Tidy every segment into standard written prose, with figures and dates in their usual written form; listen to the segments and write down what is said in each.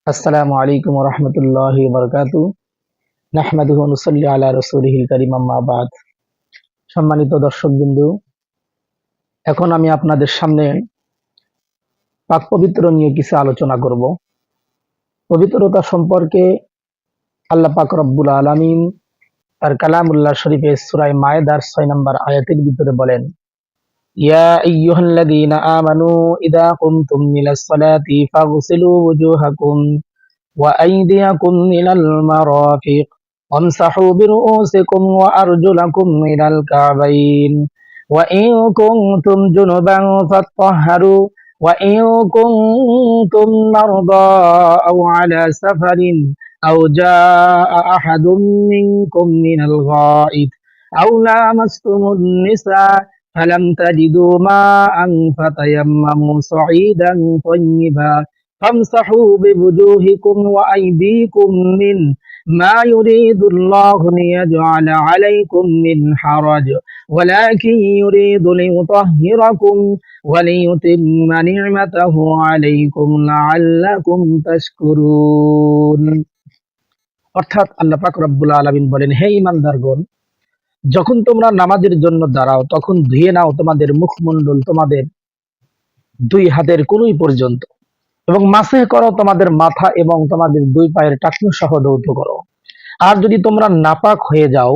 আসসালামু আলাইকুম ওয়া রাহমাতুল্লাহি ওয়া বারাকাতুহু। নাহমাদুহু ওয়া নুসাল্লি আলা রাসূলিহিল কারীম, আম্মা বাদ। সম্মানিত দর্শকবৃন্দু, এখন আমি আপনাদের সামনে পাক পবিত্র নিয়ে কিছু আলোচনা করব। পবিত্রতা সম্পর্কে আল্লাহ পাক রব্বুল আলামিন তার কালামুল্লাহ শরীফে সূরা মায়েদার 6 নম্বর আয়াতের ভিতরে বলেন, ইয়া আইয়ুহাল্লাযীনা আমানু ইযা কুমতুম ইলাস সালাতি ফাগসিলু ওয়ুজুহাকুম وأيديكم إلى المرافق وامسحوا برؤوسكم وأرجلكم إلى الكعبين وإن كنتم جنبا فاطهروا وإن كنتم مرضى أو على سفر أو جاء أحد منكم من الغائط أو لامستم النساء فلم تجدوا ماء فتيمموا صعيدا طيبا فامسحوا بوجوهكم وأيديكم منه ما يريد الله ليجعل عليكم من حرج ولكن يريد ليطهركم وليتم نعمته عليكم لعلكم تشكرون। অর্থাৎ আল্লাহ পাক রব্বুল আলামিন বলেন, হে ঈমানদারগণ, যখন তোমরা নামাজের জন্য দাঁড়াও তখন ধুয়ে নাও তোমাদের মুখমণ্ডল তোমাদের দুই হাতের কনুই পর্যন্ত, এবং মাসেহ করো তোমাদের মাথা এবং তোমাদের দুই পায়ের টাকনু সহ ধৌত করো। আর যদি তোমরা নাপাক হয়ে যাও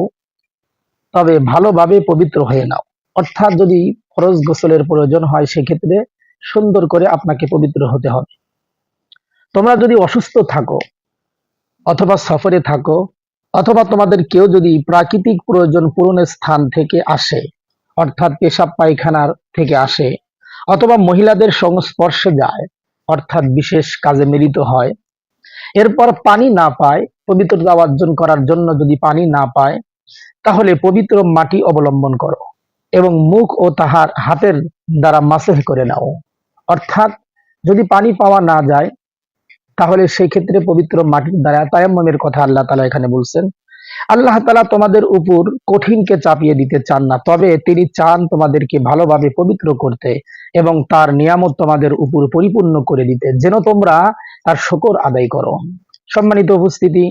তবে ভালোভাবে পবিত্র হয়ে নাও। অর্থাৎ যদি ফরজ গোসলের প্রয়োজন হয় সেক্ষেত্রে সুন্দর করে আপনাকে পবিত্র হতে হবে। তোমরা যদি অসুস্থ থাকো অথবা সফরে থাকো অথবা তোমাদের কেউ যদি প্রাকৃতিক প্রয়োজন পূরণের স্থান থেকে আসে, অর্থাৎ পেশাব পায়খানার থেকে আসে, অথবা মহিলাদের সংস্পর্শে যায়, অর্থাৎ বিশেষ কাজে মিলিত হয়, এরপর পানি না পায়, পবিত্রতা অর্জন করার জন্য যদি পানি না পায়, তাহলে পবিত্র মাটি অবলম্বন করো এবং মুখ ও তাহার হাতের দ্বারা মাসেহ করে নাও। অর্থাৎ যদি পানি পাওয়া না যায় তাহলে সেই ক্ষেত্রে পবিত্র মাটির দ্বারা তায়াম্মুমের কথা আল্লাহ তাআলা এখানে বলছেন। আল্লাহ তাআলা তোমাদের উপর কঠিনকে চাপিয়ে দিতে চান না, তবে তিনি চান তোমাদেরকে ভালোভাবে পবিত্র করতে এবং তার নিয়ামত তোমাদের উপর পরিপূর্ণ করে দিতে, যেন তোমরা তার শুকর আদায় করো। সম্মানিত উপস্থিতি,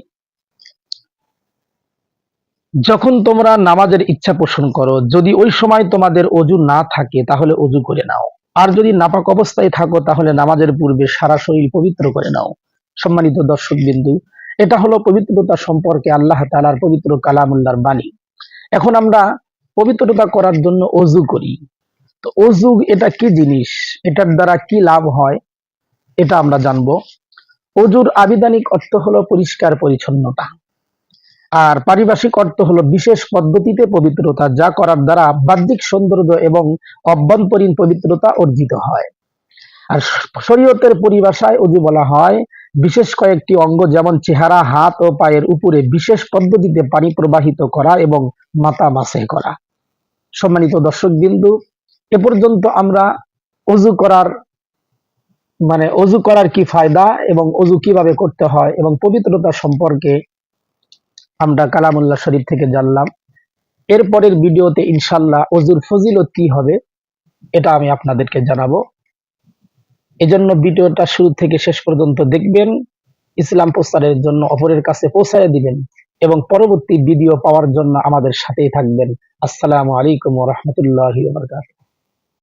যখন তোমরা নামাজের ইচ্ছা পোষণ করো, যদি ওই সময় তোমাদের অজু না থাকে তাহলে অজু করে নাও। আর যদি নাপাক অবস্থায় থাকো তাহলে নামাজের পূর্বে সারা শরীর পবিত্র করে নাও। সম্মানিত দর্শক বিন্দু, এটা হলো পবিত্রতা সম্পর্কে আল্লাহ তাআলার পবিত্র কালামুল্লাহর বাণী। এখন আমরা পবিত্রতা করার জন্য অজু করি। তো অজু এটা কি জিনিস, এটার দ্বারা কি লাভ হয়, এটা আমরা জানবো। অজুর আবিধানিক অর্থ হলো পরিষ্কার পরিচ্ছন্নতা, আর পারিভাষিক অর্থ হলো বিশেষ পদ্ধতিতে পবিত্রতা, যা করার দ্বারা বাহ্যিক সৌন্দর্য এবং অভ্যন্তরীণ পবিত্রতা অর্জিত হয়। আর শরীয়তের পরিভাষায় অজু বলা হয় বিশেষ কয়েকটি অঙ্গ, যেমন চেহারা, হাত ও পায়ের উপরে বিশেষ পদ্ধতিতে পানি প্রবাহিত করা এবং মাথা মাসেহ করা। সম্মানিত দর্শক বিন্দু, এ পর্যন্ত আমরা অজু করার কি ফায়দা এবং অজু কিভাবে করতে হয় এবং পবিত্রতা সম্পর্কে আমরা কালামুল্লাহ শরীফ থেকে জানলাম। এরপরের ভিডিওতে ইনশাল্লাহ অজুর ফজিলত কি হবে এটা আমি আপনাদেরকে জানাবো। এজন্য ভিডিওটা শুরু থেকে শেষ পর্যন্ত দেখবেন, ইসলাম প্রচারের জন্য অপরের কাছে পৌঁছায় দিবেন এবং পরবর্তী ভিডিও পাওয়ার জন্য আমাদের সাথেই থাকবেন। আসসালামু আলাইকুম ওয়া রাহমাতুল্লাহি ওয়া বারাকাতুহু।